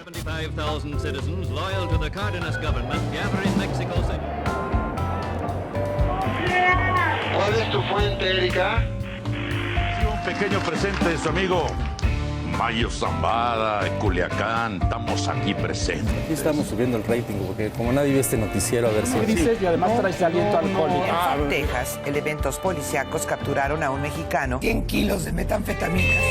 75,000 citizens loyal to the Cardenas government gather in Mexico City. ¿Cuál es tu fuente, Erika? Un pequeño presente de su amigo Mayo Zambada, de Culiacán. Estamos aquí presentes. Aquí estamos subiendo el rating porque como nadie ve este noticiero, a ver si... Grises y además trae aliento alcohólico. En Texas, elementos policíacos capturaron a un mexicano. 100 kilos de metanfetaminas.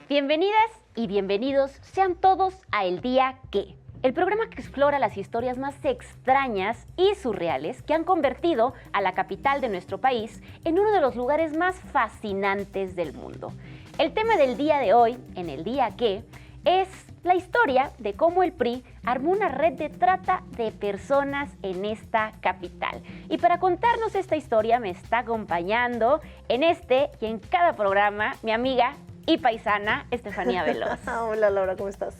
Bienvenidas y bienvenidos sean todos a El Día Que, el programa que explora las historias más extrañas y surreales que han convertido a la capital de nuestro país en uno de los lugares más fascinantes del mundo. El tema del día de hoy, en El Día Que, es la historia de cómo el PRI armó una red de trata de personas en esta capital. Y para contarnos esta historia me está acompañando en este y en cada programa mi amiga y paisana, Estefanía Veloz. Hola Laura, ¿cómo estás?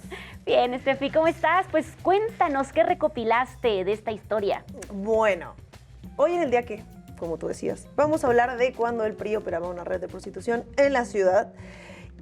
Bien, Estefi, ¿cómo estás? Pues cuéntanos, ¿qué recopilaste de esta historia? Bueno, hoy en El Día Que, como tú decías, vamos a hablar de cuando el PRI operaba una red de prostitución en la ciudad.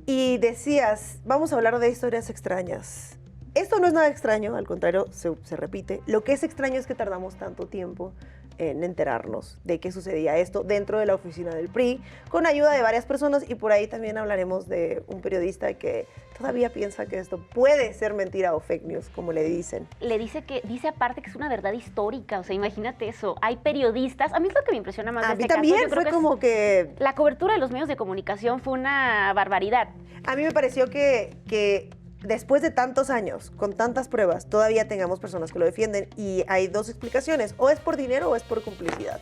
Y decías, vamos a hablar de historias extrañas. Esto no es nada extraño, al contrario, se repite. Lo que es extraño es que tardamos tanto tiempo en enterarnos de qué sucedía esto dentro de la oficina del PRI, con ayuda de varias personas, y por ahí también hablaremos de un periodista que todavía piensa que esto puede ser mentira o fake news, como le dicen. Dice aparte que es una verdad histórica, o sea, imagínate eso. Hay periodistas, a mí es lo que me impresiona más de este caso. A mí también fue como que... La cobertura de los medios de comunicación fue una barbaridad. A mí me pareció que después de tantos años, con tantas pruebas, todavía tengamos personas que lo defienden, y hay dos explicaciones: o es por dinero o es por complicidad.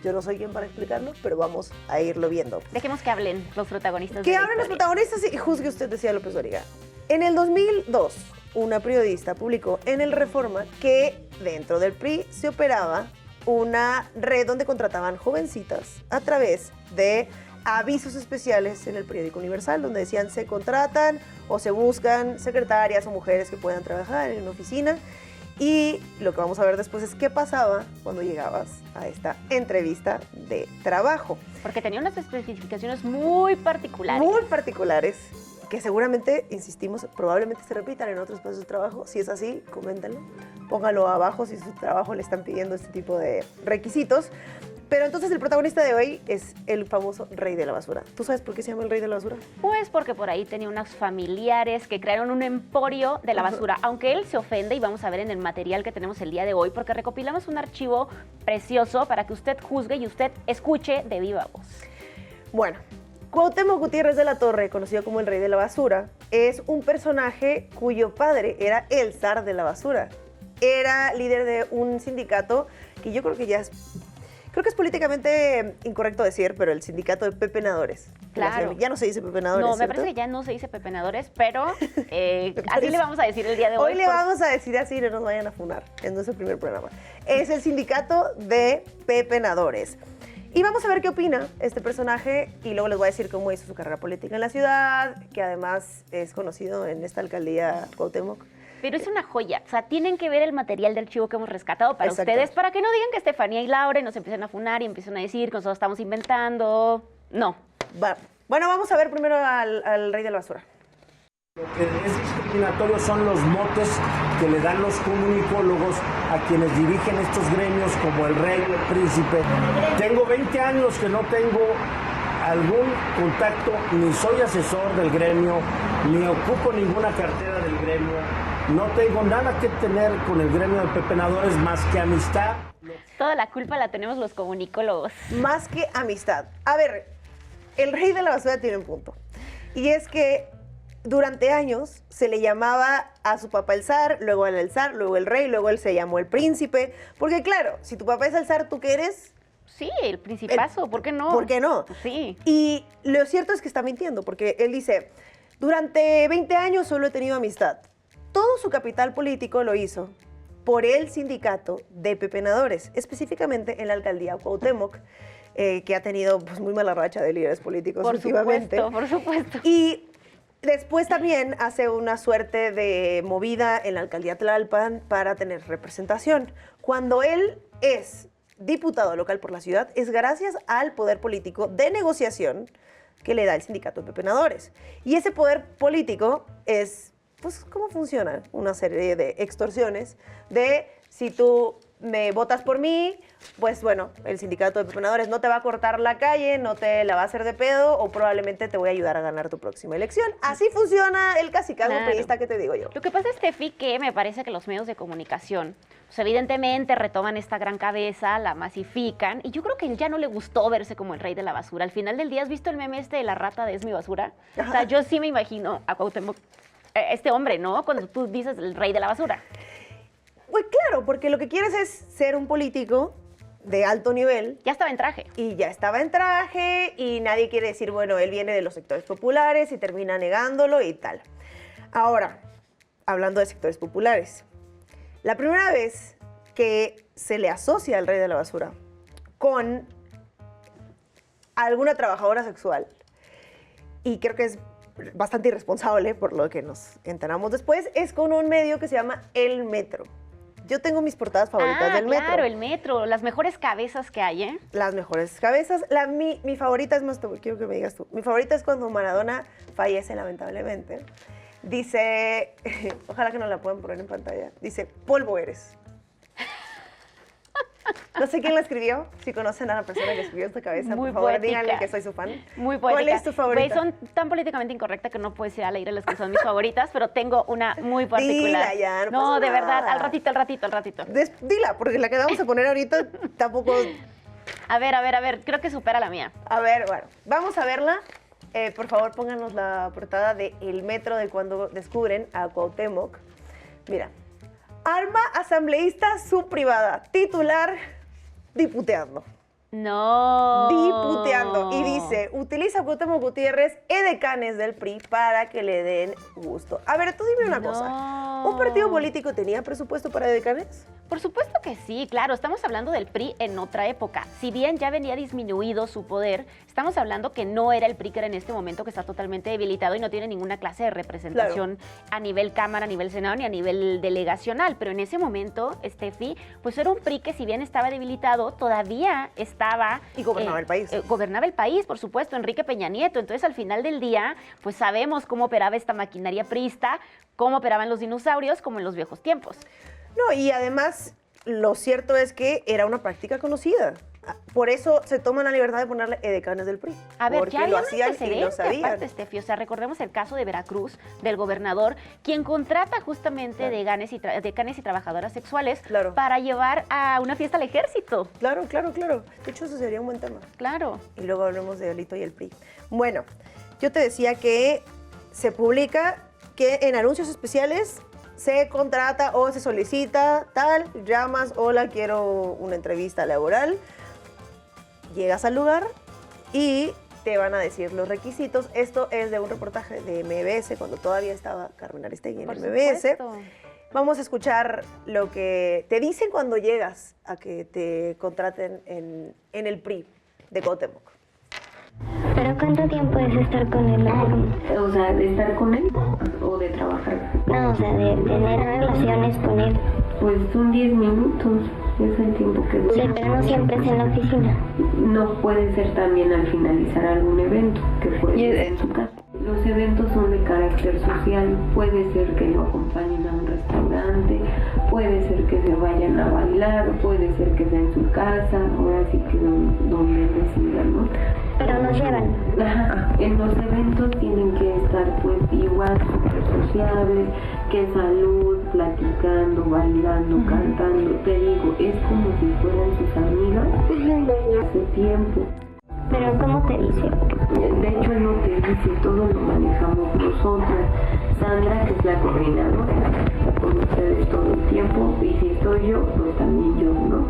Yo no soy quien para explicarlo, pero vamos a irlo viendo. Dejemos que hablen los protagonistas. Que hablen los protagonistas y juzgue usted, decía López Dóriga. En el 2002, una periodista publicó en El Reforma que dentro del PRI se operaba una red donde contrataban jovencitas a través de avisos especiales en el periódico Universal, donde decían se contratan o se buscan secretarias o mujeres que puedan trabajar en una oficina. Y lo que vamos a ver después es qué pasaba cuando llegabas a esta entrevista de trabajo. Porque tenía unas especificaciones muy particulares. Muy particulares, que seguramente, insistimos, probablemente se repitan en otros espacios de trabajo. Si es así, coméntenlo, pónganlo abajo si su trabajo le están pidiendo este tipo de requisitos. Pero entonces el protagonista de hoy es el famoso Rey de la Basura. ¿Tú sabes por qué se llama el Rey de la Basura? Pues porque por ahí tenía unos familiares que crearon un emporio de la basura. Aunque él se ofende, y vamos a ver en el material que tenemos el día de hoy, porque recopilamos un archivo precioso para que usted juzgue y usted escuche de viva voz. Bueno, Cuauhtémoc Gutiérrez de la Torre, conocido como el Rey de la Basura, es un personaje cuyo padre era el zar de la basura. Era líder de un sindicato que yo creo que ya es... Creo que es políticamente incorrecto decir, pero el sindicato de pepenadores. Claro. Ya no se dice pepenadores, No, me ¿cierto? parece que ya no se dice pepenadores, pero así le vamos a decir el día de hoy. Hoy le vamos a decir así, no nos vayan a funar en nuestro primer programa. Es el sindicato de pepenadores. Y vamos a ver qué opina este personaje, y luego les voy a decir cómo hizo su carrera política en la ciudad, que además es conocido en esta alcaldía Cuauhtémoc. Pero es una joya, o sea, tienen que ver el material del archivo que hemos rescatado para ustedes, para que no digan que Estefanía y Laura nos empiecen a funar y empiecen a decir que nosotros estamos inventando. No. Bueno, vamos a ver primero al Rey de la Basura. Lo que es discriminatorio son los motes que le dan los comunicólogos a quienes dirigen estos gremios, como el rey o el príncipe. Tengo 20 años que no tengo algún contacto, ni soy asesor del gremio, ni ocupo ninguna cartera del gremio. No tengo nada que tener con el gremio de pepenadores más que amistad. Toda la culpa la tenemos los comunicólogos. Más que amistad. A ver, el Rey de la Basura tiene un punto. Y es que durante años se le llamaba a su papá el zar, luego el zar, luego el rey, luego él se llamó el príncipe. Porque claro, si tu papá es el zar, ¿tú qué eres? Sí, el principazo, ¿por qué no? ¿Por qué no? Sí. Y lo cierto es que está mintiendo, porque él dice, durante 20 años solo he tenido amistad. Todo su capital político lo hizo por el sindicato de pepenadores, específicamente en la alcaldía Cuauhtémoc, que ha tenido pues, muy mala racha de líderes políticos últimamente. Por supuesto. Y después también hace una suerte de movida en la alcaldía Tlalpan para tener representación. Cuando él es diputado local por la ciudad es gracias al poder político de negociación que le da el sindicato de pepenadores. Y ese poder político es, pues, ¿cómo funciona? Una serie de extorsiones de si tú me votas por mí, pues bueno, el sindicato de pepenadores no te va a cortar la calle, no te la va a hacer de pedo o probablemente te voy a ayudar a ganar tu próxima elección. Así funciona el cacicazgo priista que te digo yo. Lo que pasa, Steffi, que me parece que los medios de comunicación, pues evidentemente retoman esta gran cabeza, la masifican, y yo creo que a él ya no le gustó verse como el rey de la basura. Al final del día, ¿has visto el meme este de la rata de Es mi basura? Ajá. O sea, yo sí me imagino a Cuauhtémoc, este hombre, ¿no? Cuando tú dices el rey de la basura. Pues claro, porque lo que quieres es ser un político de alto nivel. Ya estaba en traje. Y ya estaba en traje y nadie quiere decir, bueno, él viene de los sectores populares y termina negándolo y tal. Ahora, hablando de sectores populares, la primera vez que se le asocia al rey de la basura con alguna trabajadora sexual, y creo que es bastante irresponsable por lo que nos enteramos después, es con un medio que se llama El Metro. Yo tengo mis portadas favoritas del Metro. Claro, El Metro, las mejores cabezas que hay, ¿eh? Las mejores cabezas. Mi favorita es más, quiero que me digas tú. Mi favorita es cuando Maradona fallece, lamentablemente. Dice, ojalá que no la puedan poner en pantalla, dice, polvo eres. No sé quién la escribió. Si conocen a la persona que escribió esta cabeza, muy por favor, poética. díganle que soy su fan. Muy poética. ¿Cuál es tu favorita? Güey, son tan políticamente incorrectas que no puedo decir al aire las que son mis favoritas, pero tengo una muy particular. Dila ya, no pasa de nada. verdad, al ratito. Dila, porque la que vamos a poner ahorita tampoco... A ver, creo que supera la mía. A ver, bueno, vamos a verla. Por favor, pónganos la portada de El Metro de cuando descubren a Cuauhtémoc. Mira, arma asambleísta subprivada, titular diputeando. No. Diputeando. Y dice, utiliza a Cuauhtémoc Gutiérrez, edecanes del PRI, para que le den gusto. A ver, tú dime una cosa. ¿Un partido político tenía presupuesto para edecanes? Por supuesto que sí, claro. Estamos hablando del PRI en otra época. Si bien ya venía disminuido su poder, estamos hablando que no era el PRI que era en este momento, que está totalmente debilitado y no tiene ninguna clase de representación a nivel Cámara, a nivel Senado, ni a nivel delegacional. Pero en ese momento, Steffi, pues era un PRI que si bien estaba debilitado, todavía estaba... Y gobernaba el país. Gobernaba el país, por supuesto, Enrique Peña Nieto. Entonces, al final del día, pues sabemos cómo operaba esta maquinaria priista, cómo operaban los dinosaurios, como en los viejos tiempos. No, y además, lo cierto es que era una práctica conocida. Por eso se toman la libertad de ponerle edecanes del PRI. A ver, porque ya lo había un hacían y lo antecedente, sabían. aparte, Steffi. O sea, recordemos el caso de Veracruz, del gobernador, quien contrata justamente decanes y trabajadoras sexuales para llevar a una fiesta al ejército. Claro. De hecho, eso sería un buen tema. Claro. Y luego hablemos de Alito y el PRI. Bueno, yo te decía que se publica que en anuncios especiales se contrata o se solicita tal, llamas, hola, quiero una entrevista laboral. Llegas al lugar y te van a decir los requisitos. Esto es de un reportaje de MBS, cuando todavía estaba Carmen Aristegui en Por MBS. supuesto. Vamos a escuchar lo que te dicen cuando llegas a que te contraten en el PRI de Cuauhtémoc. ¿Pero cuánto tiempo es estar con él? O sea, ¿de estar con él o de trabajar? No, o sea, de tener relaciones con él. Pues son 10 minutos, es el tiempo que dura. Sí, pero no siempre es en la oficina. No, puede ser también al finalizar algún evento, que puede ser en su casa. Los eventos son de carácter social, puede ser que lo acompañen a un restaurante, puede ser que se vayan a bailar, puede ser que sea en su casa, ahora sí que donde decidan, ¿no? Pero nos llevan. Ajá. En los eventos tienen que estar pues igual súper sociables, que salud, platicando, bailando, cantando. Te digo, es como si fueran sus amigas hace tiempo. ¿Pero cómo te dice? De hecho, él no te dice, todo lo manejamos nosotras. Sandra, que es la coordinadora, está con ustedes todo el tiempo, y si estoy yo, pues también yo, ¿no?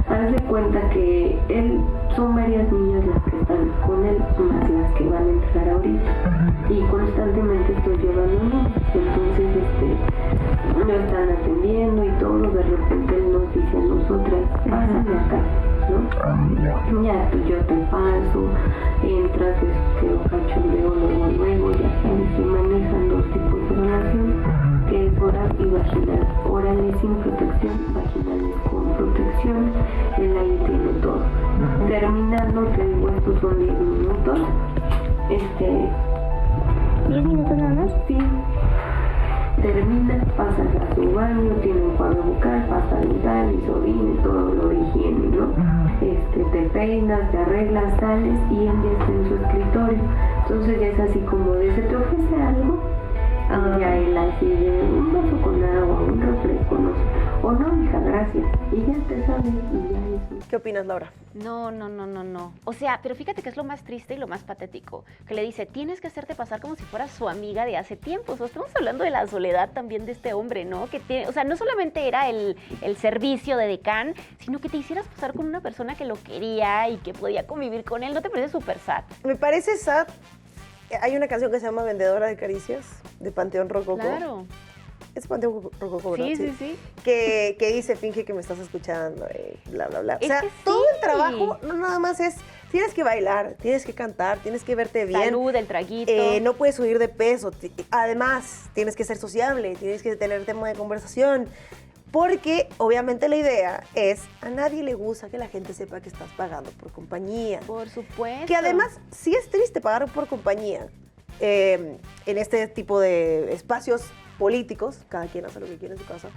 Haz de cuenta que él, son varias niñas las que están con él, más las que van a entrar ahorita, y constantemente estoy llevando niños, entonces lo están atendiendo y todo, de repente él nos dice a nosotras, pásame acá, ¿no? Ya, pues yo te paso, entras, quedo cachondeo, luego, ya sabes, se manejan dos tipos de relación, que es oral y vaginal. Oral orales sin protección, vaginales con protección, él ahí tiene todo. Terminando, te digo, estos son 10 minutos. 10 minutos nada más. Sí. Terminas, pasas a tu baño, tiene un enjuague bucal, pasta dental, isodine, todo lo de higiene, ¿no? Te peinas, te arreglas, sales y él ya está en su escritorio. Entonces ya es así como de, ¿se te ofrece algo? Y ya él así de un vaso con agua, un refresco, no sé. O no, hija, gracias. Y ya te sabes y ya eso. ¿Qué opinas, Laura? No. O sea, pero fíjate que es lo más triste y lo más patético. Que le dice, tienes que hacerte pasar como si fueras su amiga de hace tiempo. O sea, estamos hablando de la soledad también de este hombre, ¿no? Que tiene, o sea, no solamente era el servicio de decán, sino que te hicieras pasar con una persona que lo quería y que podía convivir con él. ¿No te parece súper sad? Me parece sad. Hay una canción que se llama Vendedora de Caricias, de Panteón Rococó. Claro. Es Panteón Rococó, ¿verdad? Sí. Que dice, finge que me estás escuchando, bla, bla, bla. O sea, que todo el trabajo no nada más es, tienes que bailar, tienes que cantar, tienes que verte bien. Salud, el traguito. No puedes subir de peso. Además, tienes que ser sociable, tienes que tener tema de conversación. Porque obviamente la idea es, a nadie le gusta que la gente sepa que estás pagando por compañía. Por supuesto. Que además sí es triste pagar por compañía en este tipo de espacios políticos, cada quien hace lo que quiere en su casa,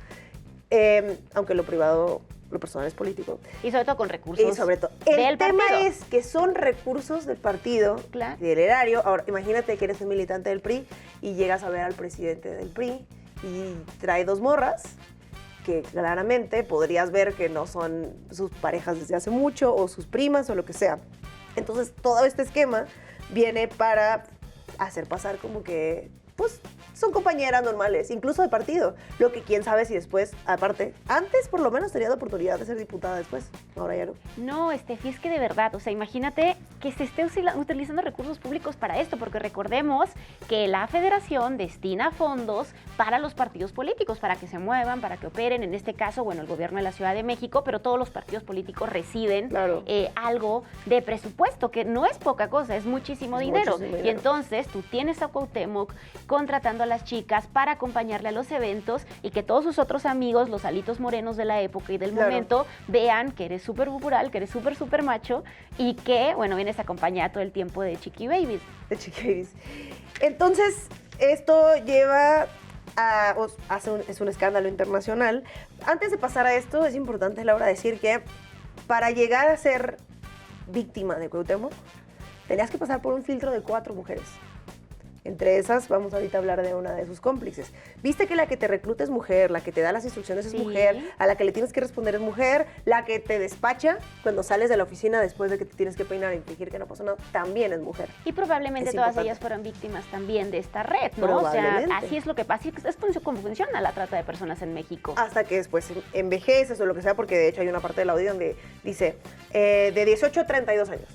aunque lo privado, lo personal es político. Y sobre todo con recursos. Y sobre todo, el tema es que son recursos del partido, claro, del erario. Ahora, imagínate que eres un militante del PRI y llegas a ver al presidente del PRI y trae 2 morras, que claramente podrías ver que no son sus parejas desde hace mucho o sus primas o lo que sea. Entonces, todo este esquema viene para hacer pasar como que, pues, son compañeras normales, incluso de partido. Lo que quién sabe si después, aparte, antes por lo menos tenía la oportunidad de ser diputada después, ahora ya no. No, Estefi, es que de verdad, o sea, imagínate que se esté utilizando recursos públicos para esto, porque recordemos que la federación destina fondos para los partidos políticos, para que se muevan, para que operen, en este caso, bueno, el gobierno de la Ciudad de México, pero todos los partidos políticos reciben algo de presupuesto, que no es poca cosa, es muchísimo dinero. Y entonces tú tienes a Cuauhtémoc contratando a las chicas para acompañarle a los eventos y que todos sus otros amigos, los alitos morenos de la época y del momento, vean que eres súper popular, que eres súper macho y que, bueno, vienes acompañada todo el tiempo de Chiqui Babies. De Chiqui Babies. Entonces, esto lleva a... es un escándalo internacional. Antes de pasar a esto, es importante, Laura, decir que para llegar a ser víctima de Cuauhtémoc, tenías que pasar por un filtro de 4 mujeres. Entre esas, vamos ahorita a hablar de una de sus cómplices. Viste que la que te recluta es mujer, la que te da las instrucciones es mujer, a la que le tienes que responder es mujer, la que te despacha cuando sales de la oficina después de que te tienes que peinar y fingir que no pasó nada, también es mujer. Y probablemente todas ellas fueron víctimas también de esta red, ¿no? O sea, así es lo que pasa, es como funciona la trata de personas en México. Hasta que después envejeces o lo que sea, porque de hecho hay una parte del audio donde dice de 18 a 32 años.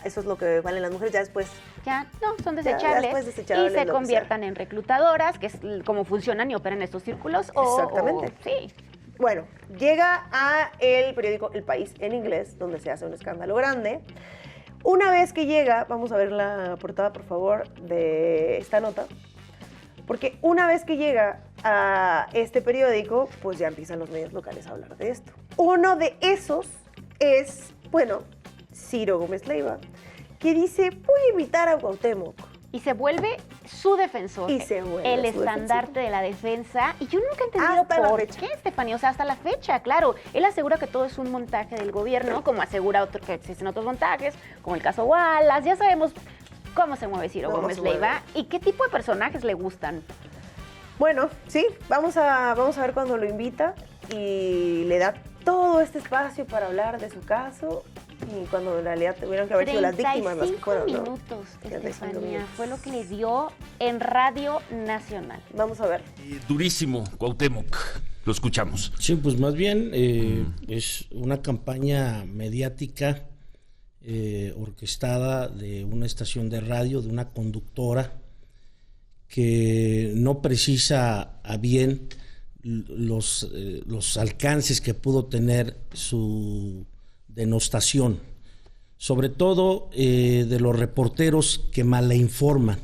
Eso es lo que valen las mujeres, ya después... Ya, no, son desechables, y se conviertan en reclutadoras, que es como funcionan y operan estos círculos. Exactamente. Sí. Bueno, llega a el periódico El País en inglés, donde se hace un escándalo grande. Una vez que llega, vamos a ver la portada, por favor, de esta nota, porque una vez que llega a este periódico, pues ya empiezan los medios locales a hablar de esto. Uno de esos es, bueno, Ciro Gómez Leiva, que dice, voy a invitar a Cuauhtémoc. Y se vuelve su defensor. Y se vuelve el estandarte de la defensa. Y yo nunca he entendido por qué, Estefanía. O sea, hasta la fecha, claro. Él asegura que todo es un montaje del gobierno, como asegura que existen otros montajes, como el caso Wallace. Ya sabemos cómo se mueve Ciro Gómez Leiva y qué tipo de personajes le gustan. Bueno, sí, vamos a ver cuando lo invita y le da todo este espacio para hablar de su caso. Y cuando en realidad tuvieron que haber sido las víctimas las que fueron, 35 minutos, Estefanía, fue lo que le dio en Radio Nacional. Vamos a ver. Durísimo, Cuauhtémoc. Lo escuchamos. Sí, pues más bien es una campaña mediática orquestada de una estación de radio, de una conductora que no precisa a bien los alcances que pudo tener su denostación, sobre todo de los reporteros que malinforman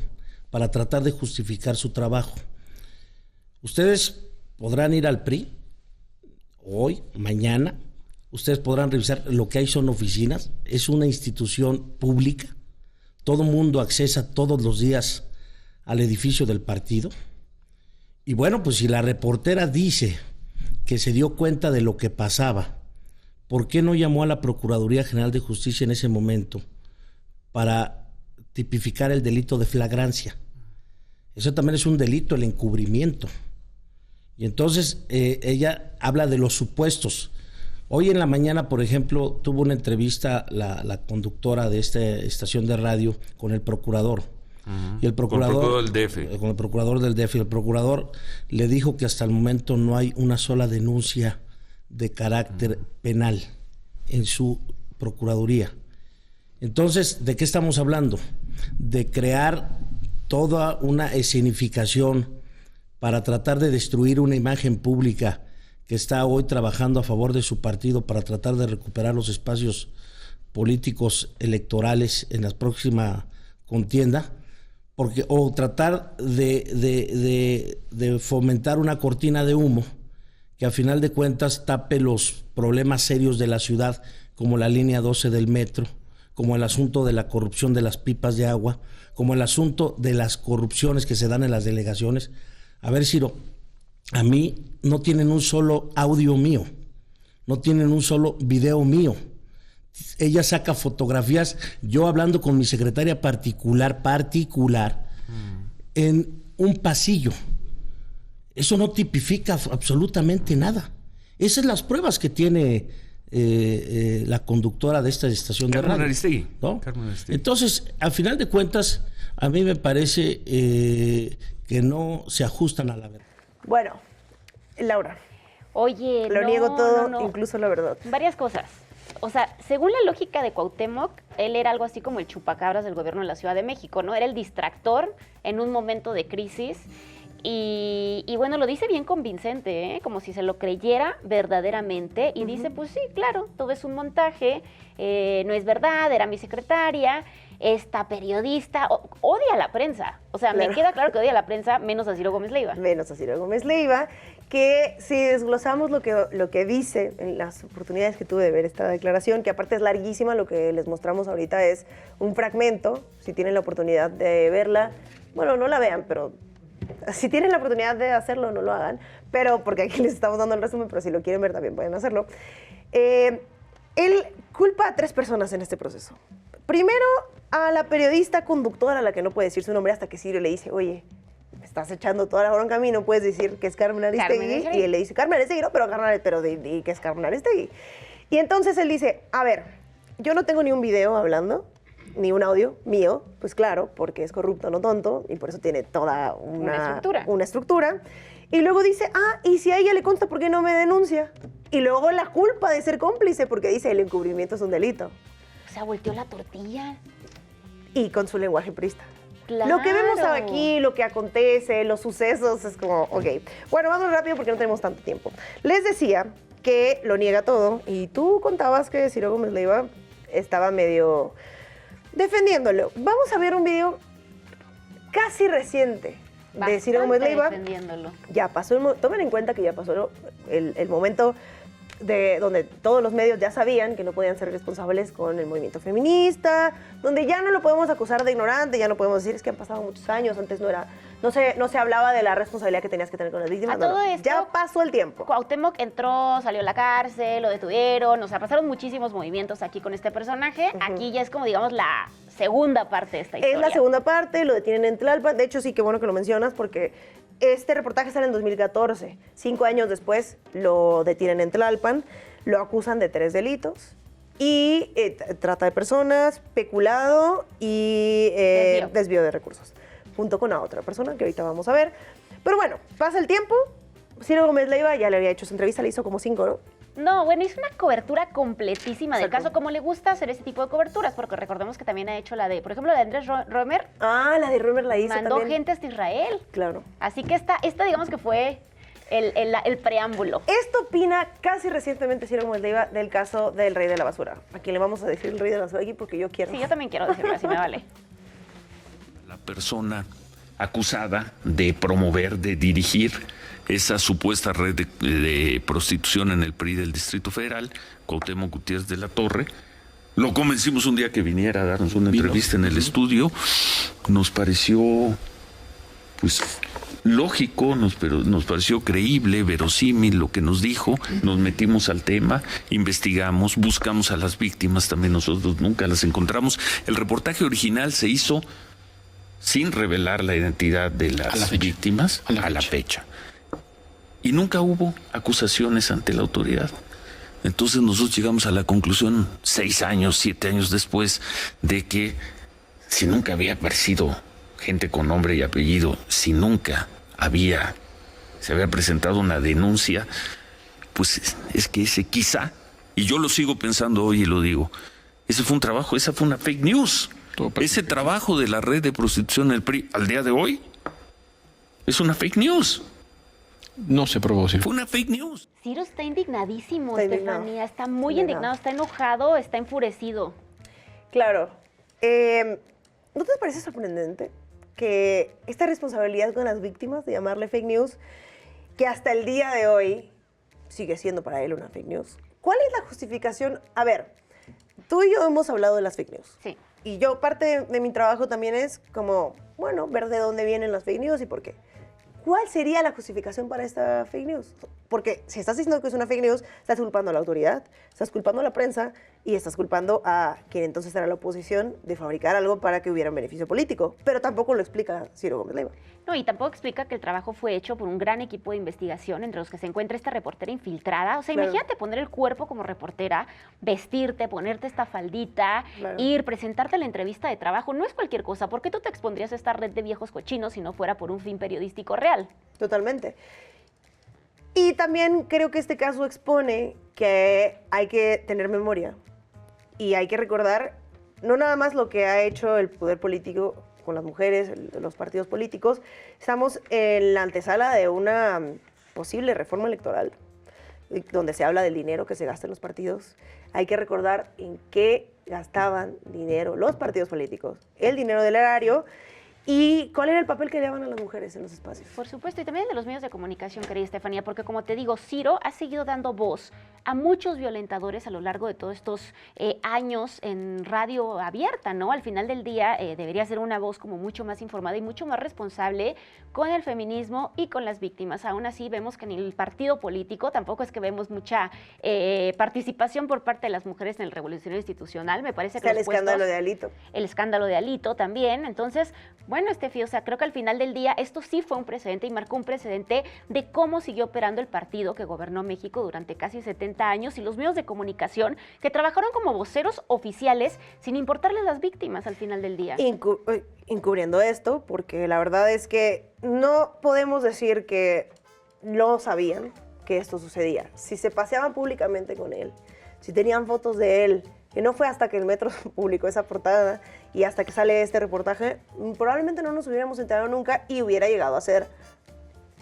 para tratar de justificar su trabajo. Ustedes podrán ir al PRI hoy, mañana. Ustedes podrán revisar, lo que hay son oficinas, es una institución pública. Todo mundo accesa todos los días al edificio del partido. Y bueno, pues si la reportera dice que se dio cuenta de lo que pasaba, ¿por qué no llamó a la Procuraduría General de Justicia en ese momento para tipificar el delito de flagrancia? Eso también es un delito, el encubrimiento. Y entonces ella habla de los supuestos. Hoy en la mañana, por ejemplo, tuvo una entrevista la conductora de esta estación de radio con el procurador. Y el procurador, con el procurador del DF. El procurador le dijo que hasta el momento no hay una sola denuncia de carácter penal en su procuraduría. Entonces, ¿de qué estamos hablando? De crear toda una escenificación para tratar de destruir una imagen pública que está hoy trabajando a favor de su partido para tratar de recuperar los espacios políticos electorales en la próxima contienda, o tratar de fomentar una cortina de humo que a final de cuentas tape los problemas serios de la ciudad, como la línea 12 del metro, como el asunto de la corrupción de las pipas de agua, como el asunto de las corrupciones que se dan en las delegaciones. A ver, Ciro, a mí no tienen un solo audio mío, no tienen un solo video mío. Ella saca fotografías, yo hablando con mi secretaria particular, en un pasillo. Eso no tipifica absolutamente nada. Esas son las pruebas que tiene la conductora de esta estación de radio. ¿No? Entonces, al final de cuentas, a mí me parece que no se ajustan a la verdad. Bueno, Laura. Oye, lo niego todo, incluso la verdad. Varias cosas. O sea, según la lógica de Cuauhtémoc, él era algo así como el chupacabras del gobierno de la Ciudad de México, ¿no? Era el distractor en un momento de crisis. Y bueno, lo dice bien convincente, ¿eh? Como si se lo creyera verdaderamente. Y dice, pues sí, claro, todo es un montaje, no es verdad, era mi secretaria. Esta periodista odia a la prensa. O sea, claro. Me queda claro que odia a la prensa, menos a Ciro Gómez Leiva. Menos a Ciro Gómez Leiva, que si desglosamos lo que dice en las oportunidades que tuve de ver esta declaración, que aparte es larguísima, lo que les mostramos ahorita es un fragmento. Si tienen la oportunidad de verla, bueno, no la vean, pero si tienen la oportunidad de hacerlo, no lo hagan. Pero, porque aquí les estamos dando el resumen, pero si lo quieren ver también pueden hacerlo. Él culpa a 3 personas en este proceso. Primero, a la periodista conductora, a la que no puede decir su nombre, hasta que Ciro le dice, oye, me estás echando toda la bronca a mí, no puedes decir que es Carmen Aristegui. Y él le dice, Carmen Aristegui, no, pero di que es Carmen Aristegui. Y entonces él dice, a ver, yo no tengo ni un video hablando, ni un audio mío, pues claro, porque es corrupto, no tonto, y por eso tiene toda una estructura. Y luego dice, y si a ella le consta, ¿por qué no me denuncia? Y luego la culpa de ser cómplice, porque dice, el encubrimiento es un delito. O sea, volteó la tortilla. Y con su lenguaje priista. Claro. Lo que vemos aquí, lo que acontece, los sucesos, es como, ok. Bueno, vamos rápido porque no tenemos tanto tiempo. Les decía que lo niega todo, y tú contabas que Ciro Gómez Leiva estaba medio defendiéndolo. Vamos a ver un video casi reciente de Ciro Gómez Leiva. Ya pasó, tomen en cuenta que ya pasó el momento de donde todos los medios ya sabían que no podían ser responsables con el movimiento feminista, donde ya no lo podemos acusar de ignorante, ya no podemos decir es que han pasado muchos años, antes no se hablaba de la responsabilidad que tenías que tener con las víctimas. Ya pasó el tiempo. Cuauhtémoc entró, salió a la cárcel, lo detuvieron, o sea, pasaron muchísimos movimientos aquí con este personaje. Aquí ya es como, digamos, la segunda parte de esta historia. Es la segunda parte, lo detienen en Tlalpan. De hecho, sí, qué bueno que lo mencionas, porque este reportaje sale en 2014. 5 años después lo detienen en Tlalpan, lo acusan de 3 delitos. Y trata de personas, peculado y desvío de recursos. Junto con a otra persona que ahorita vamos a ver. Pero bueno, pasa el tiempo. Ciro Gómez Leiva ya le había hecho su entrevista, le hizo como 5, ¿no? No, bueno, hizo una cobertura completísima del caso, como le gusta hacer ese tipo de coberturas, porque recordemos que también ha hecho la de, por ejemplo, la de Andrés Roemer. La de Roemer la hizo mandó también. Mandó gente hasta Israel. Claro. Así que esta digamos que fue el preámbulo. Esto opina casi recientemente Ciro Gómez Leiva del caso del rey de la basura. ¿A quién le vamos a decir el rey de la basura aquí? Porque yo quiero. Sí, yo también quiero decirlo, así me vale. La persona acusada de promover, de dirigir esa supuesta red de prostitución en el PRI del Distrito Federal, Cuauhtémoc Gutiérrez de la Torre. Lo convencimos un día que viniera a darnos una entrevista en el estudio. Nos pareció, pues, lógico, nos pareció creíble, verosímil lo que nos dijo. Nos metimos al tema, investigamos, buscamos a las víctimas, también nosotros nunca las encontramos. El reportaje original se hizo sin revelar la identidad de las víctimas a la fecha. Y nunca hubo acusaciones ante la autoridad. Entonces nosotros llegamos a la conclusión 6 años, 7 años después, de que si nunca había aparecido gente con nombre y apellido, si nunca se había presentado una denuncia, pues es que ese quizá, y yo lo sigo pensando hoy y lo digo, ese fue un trabajo, esa fue una fake news. Ese trabajo de la red de prostitución en el PRI al día de hoy es una fake news. No se probó, sí. Fue una fake news. Ciro está indignadísimo, Está indignado. Estefanía. Está muy indignado, está enojado, está enfurecido. Claro. ¿No te parece sorprendente que esta responsabilidad con las víctimas de llamarle fake news, que hasta el día de hoy sigue siendo para él una fake news? ¿Cuál es la justificación? A ver, tú y yo hemos hablado de las fake news. Sí. Y yo, parte de mi trabajo también es como, bueno, ver de dónde vienen las fake news y por qué. ¿Cuál sería la justificación para esta fake news? Porque si estás diciendo que es una fake news, estás culpando a la autoridad, estás culpando a la prensa y estás culpando a quien entonces era la oposición de fabricar algo para que hubiera un beneficio político. Pero tampoco lo explica Ciro Gómez Leiva. No, y tampoco explica que el trabajo fue hecho por un gran equipo de investigación entre los que se encuentra esta reportera infiltrada. O sea, Claro. imagínate poner el cuerpo como reportera, vestirte, ponerte esta faldita, Claro. ir, presentarte a la entrevista de trabajo. No es cualquier cosa. ¿Por qué tú te expondrías a esta red de viejos cochinos si no fuera por un fin periodístico real? Totalmente. Y también creo que este caso expone que hay que tener memoria y hay que recordar no nada más lo que ha hecho el poder político con las mujeres, los partidos políticos. Estamos en la antesala de una posible reforma electoral donde se habla del dinero que se gasta en los partidos. Hay que recordar en qué gastaban dinero los partidos políticos, el dinero del erario. ¿Y cuál era el papel que le daban a las mujeres en los espacios? Por supuesto, y también de los medios de comunicación, querida Estefanía, porque como te digo, Ciro ha seguido dando voz a muchos violentadores a lo largo de todos estos años en radio abierta, ¿no? Al final del día debería ser una voz como mucho más informada y mucho más responsable con el feminismo y con las víctimas. Aún así, vemos que en el partido político tampoco es que vemos mucha participación por parte de las mujeres en el revolucionario institucional. Me parece que el escándalo de Alito. El escándalo de Alito también. Entonces, bueno, Estefi, o sea, creo que al final del día esto sí fue un precedente y marcó un precedente de cómo siguió operando el partido que gobernó México durante casi 70 años y los medios de comunicación que trabajaron como voceros oficiales sin importarles las víctimas al final del día. Encubriendo esto, porque la verdad es que no podemos decir que no sabían que esto sucedía. Si se paseaban públicamente con él, si tenían fotos de él, que no fue hasta que el Metro publicó esa portada y hasta que sale este reportaje, probablemente no nos hubiéramos enterado nunca y hubiera llegado a ser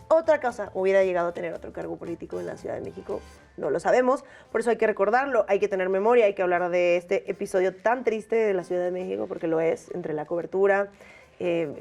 otra cosa, hubiera llegado a tener otro cargo político en la Ciudad de México. No lo sabemos, por eso hay que recordarlo, hay que tener memoria, hay que hablar de este episodio tan triste de la Ciudad de México, porque lo es, entre la cobertura,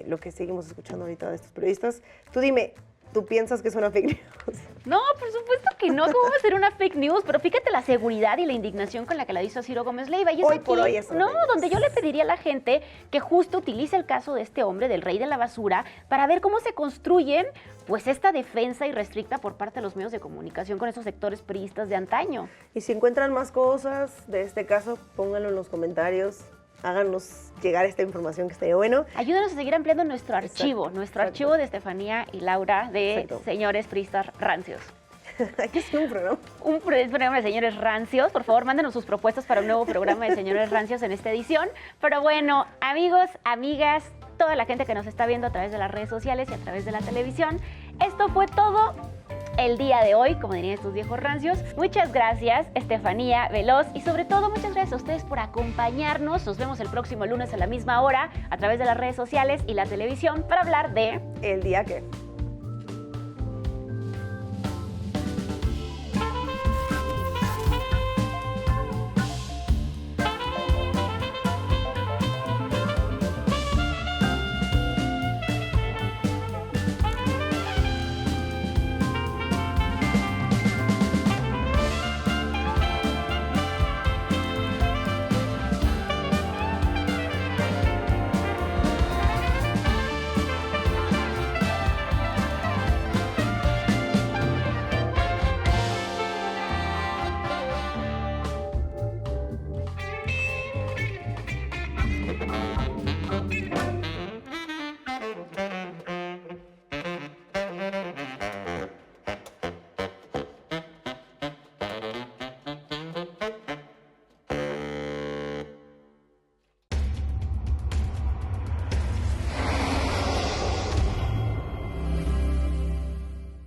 lo que seguimos escuchando ahorita de estos periodistas. Tú dime, ¿tú piensas que es una fake news? No, por supuesto que no. ¿Cómo va a ser una fake news? Pero fíjate la seguridad y la indignación con la que la hizo Ciro Gómez Leiva. Y es Hoy aquí, por hoy es una no, fake news. donde yo le pediría a la gente que justo utilice el caso de este hombre, del rey de la basura, para ver cómo se construyen pues esta defensa irrestricta por parte de los medios de comunicación con esos sectores priistas de antaño. Y si encuentran más cosas de este caso, pónganlo en los comentarios. Háganos llegar esta información que esté bueno. Ayúdanos a seguir ampliando nuestro archivo, nuestro exacto. archivo de Estefanía y Laura de Exacto. Señores Priistas Rancios. Hay que hacer un programa. Un programa de Señores Rancios. Por favor, mándenos sus propuestas para un nuevo programa de Señores Rancios en esta edición. Pero bueno, amigos, amigas, toda la gente que nos está viendo a través de las redes sociales y a través de la televisión, esto fue todo el día de hoy, como dirían estos viejos rancios. Muchas gracias, Estefanía Veloz, y sobre todo muchas gracias a ustedes por acompañarnos. Nos vemos el próximo lunes a la misma hora a través de las redes sociales y la televisión para hablar de El día que...